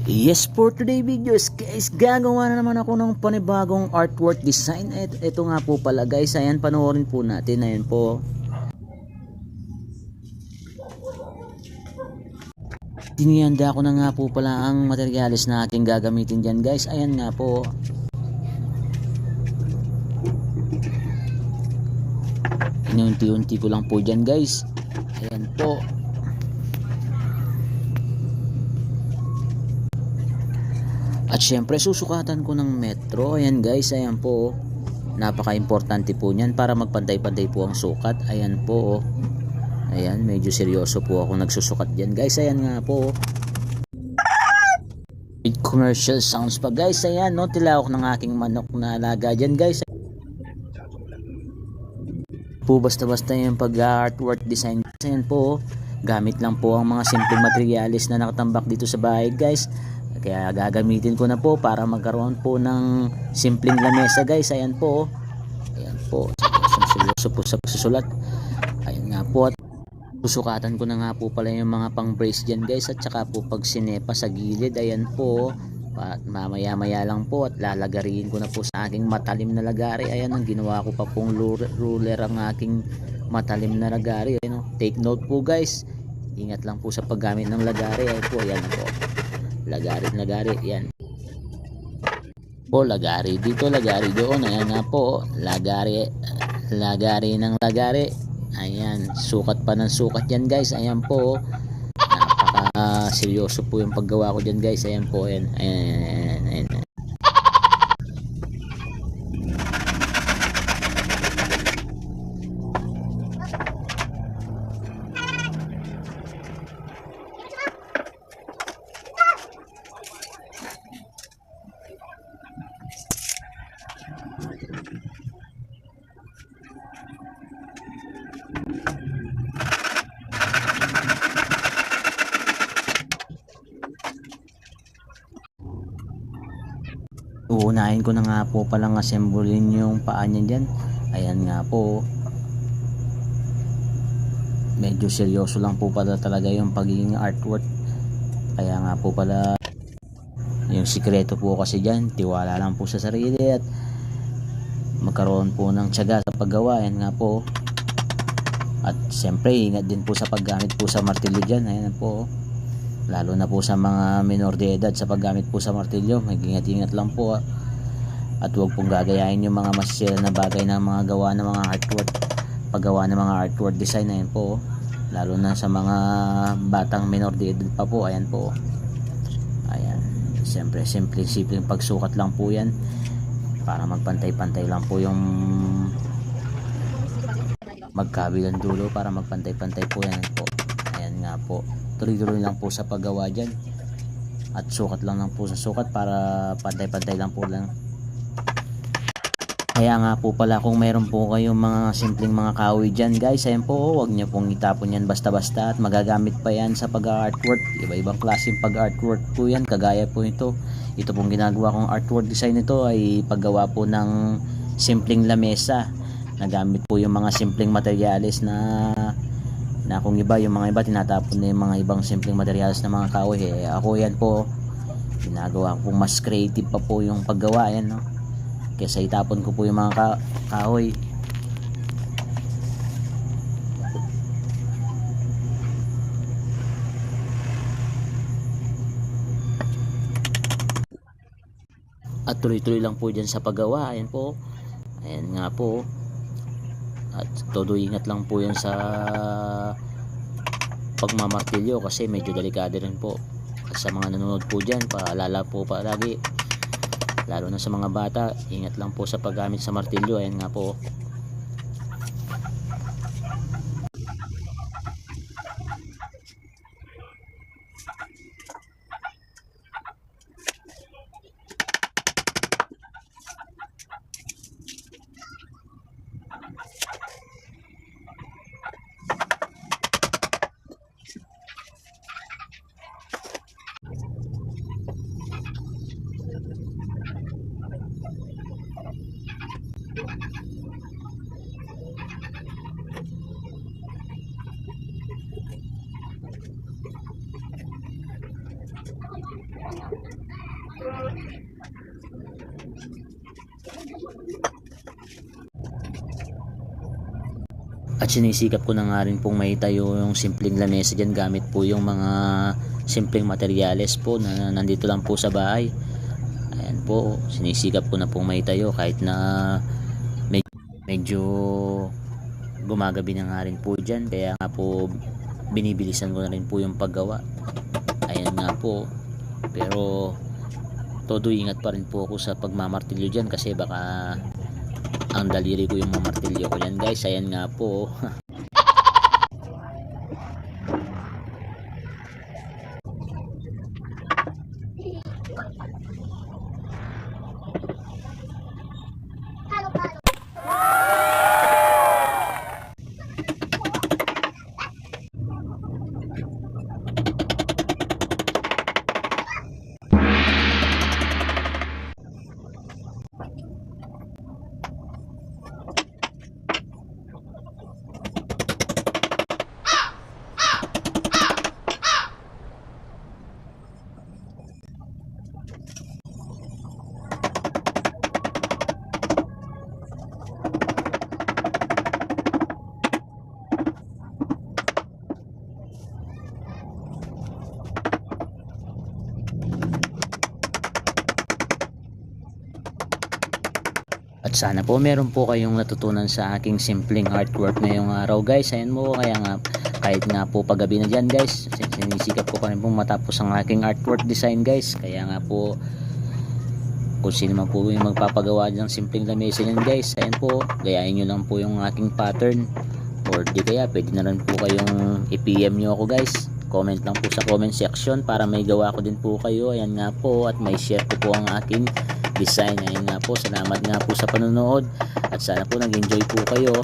Yes, for today videos guys, gagawa na naman ako ng panibagong artwork design. Ito nga po pala guys, ayan, panoorin po natin. Ayan po, tinihanda ko na nga po pala ang materyales na aking gagamitin dyan guys. Ayan nga po, inunti-unti ko lang po dyan guys. Ayan po, at syempre susukatan ko ng metro. Ayan guys, ayan po, napaka-importante po niyan para magpantay-pantay po ang sukat. Ayan po, ayan, medyo seryoso po ako nagsusukat diyan guys. Ayan nga po, with commercial sounds pa guys. Ayan no, tilawak ng aking manok na alaga diyan guys. Po basta-basta yung pag-artwork design. Ayan po, gamit lang po ang mga simpleng materials na nakatambak dito sa bahay guys. Kaya gagamitin ko na po para magkaroon po ng simpleng lamesa guys. Ayan po, ayan po, seryoso po sa pagsusulat. Ayan nga po, at susukatan ko na nga po pala yung mga pang brace dyan guys, at saka po pag sinepa sa gilid. Ayan po, at mamaya maya lang po at lalagarin ko na po sa aking matalim na lagari. Ayan, ang ginawa ko pa pong ruler ang aking matalim na lagari. Ayan, take note po guys, ingat lang po sa paggamit ng lagari. Ayan po, ayan po, lagari, yan po, lagari dito, lagari doon. Ayan nga po, lagari ng lagari. Ayan, sukat pa ng sukat yan guys. Ayan po, napaka seryoso po yung paggawa ko dyan guys. Ayan po, ayan. Uunahin ko na nga po palang assemblein yung paa niya dyan. Ayan nga po, medyo seryoso lang po pala talaga yung pagiging artwork. Kaya nga po pala, yung sikreto po kasi dyan, tiwala lang po sa sarili at magkaroon po ng tiyaga sa paggawa. Ayan nga po, at siyempre ingat din po sa paggamit po sa martilyo dyan. Ayan po, lalo na po sa mga minor de edad, sa paggamit po sa martilyo, mag-ingat-ingat lang po. At huwag pong gagayahin yung mga masisira na bagay na mga gawa ng mga artwork, paggawa ng mga artwork design. Ayan po, lalo na sa mga batang minor de edad pa po. Ayan po, ayan, siyempre simpleng pagsukat lang po yan para magpantay-pantay lang po yung magkabilang dulo, para magpantay-pantay po yan po. Ayan nga po, tuloy-tuloy lang po sa paggawa dyan at sukat lang po sa sukat para pantay-pantay lang po lang. Kaya nga po pala, kung meron po kayong mga simpleng mga kahoy dyan guys, ayan po, huwag nyo pong itapon yan basta-basta at magagamit pa yan sa pag-artwork. Iba-ibang klaseng pag-artwork po yan, kagaya po ito pong ginagawa kong artwork design. Ito ay paggawa po ng simpleng lamesa. Nagamit po yung mga simpleng materyales na kung iba, yung mga iba tinatapon na yung mga ibang simpleng materyales na mga kahoy. Ako yan po, ginagawa ko mas creative pa po yung paggawa yan, no? Kesa itapon ko po yung mga kahoy. At tuloy-tuloy lang po dyan sa paggawa. Ayan po, ayan nga po, at todo ingat lang po yan sa pagmamartilyo kasi medyo delikado rin po. Sa mga nanonood po dyan, paalala po palagi, lalo na sa mga bata, ingat lang po sa paggamit sa martilyo. Ayan nga po, At sinisikap ko na nga rin pong maitayo yung simpleng lamesa dyan gamit po yung mga simpleng materyales po na nandito lang po sa bahay. Ayan po, sinisikap ko na pong maitayo kahit na medyo gumagabi na nga rin po dyan. Kaya nga po binibilisan ko na rin po yung paggawa. Ayan nga po, pero todo ingat pa rin po ako sa pagmamartilyo dyan kasi baka ang daliri ko yung mamartilyo ko yan guys. Ayan nga po. At sana po meron po kayong natutunan sa aking simpleng artwork ngayong araw guys. Ayan mo, kaya nga kahit nga po paggabi na dyan guys, sinisikap ko pa rin pong matapos ang aking artwork design guys. Kaya nga po kung sino man po yung magpapagawa ng simpleng lamesa yan guys, ayan po, gayahin nyo lang po yung aking pattern, or di kaya pwede na rin po kayong i-PM nyo ako guys. Comment lang po sa comment section para may gawa ko din po kayo. Ayan nga po, at may share ko po ang aking design. Ayan nga po, salamat nga po sa panonood at sana po nag-enjoy po kayo.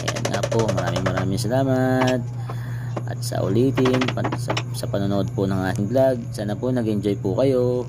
Ayan nga po, maraming salamat at sa ulitin sa panonood po ng aking vlog. Sana po nag-enjoy po kayo.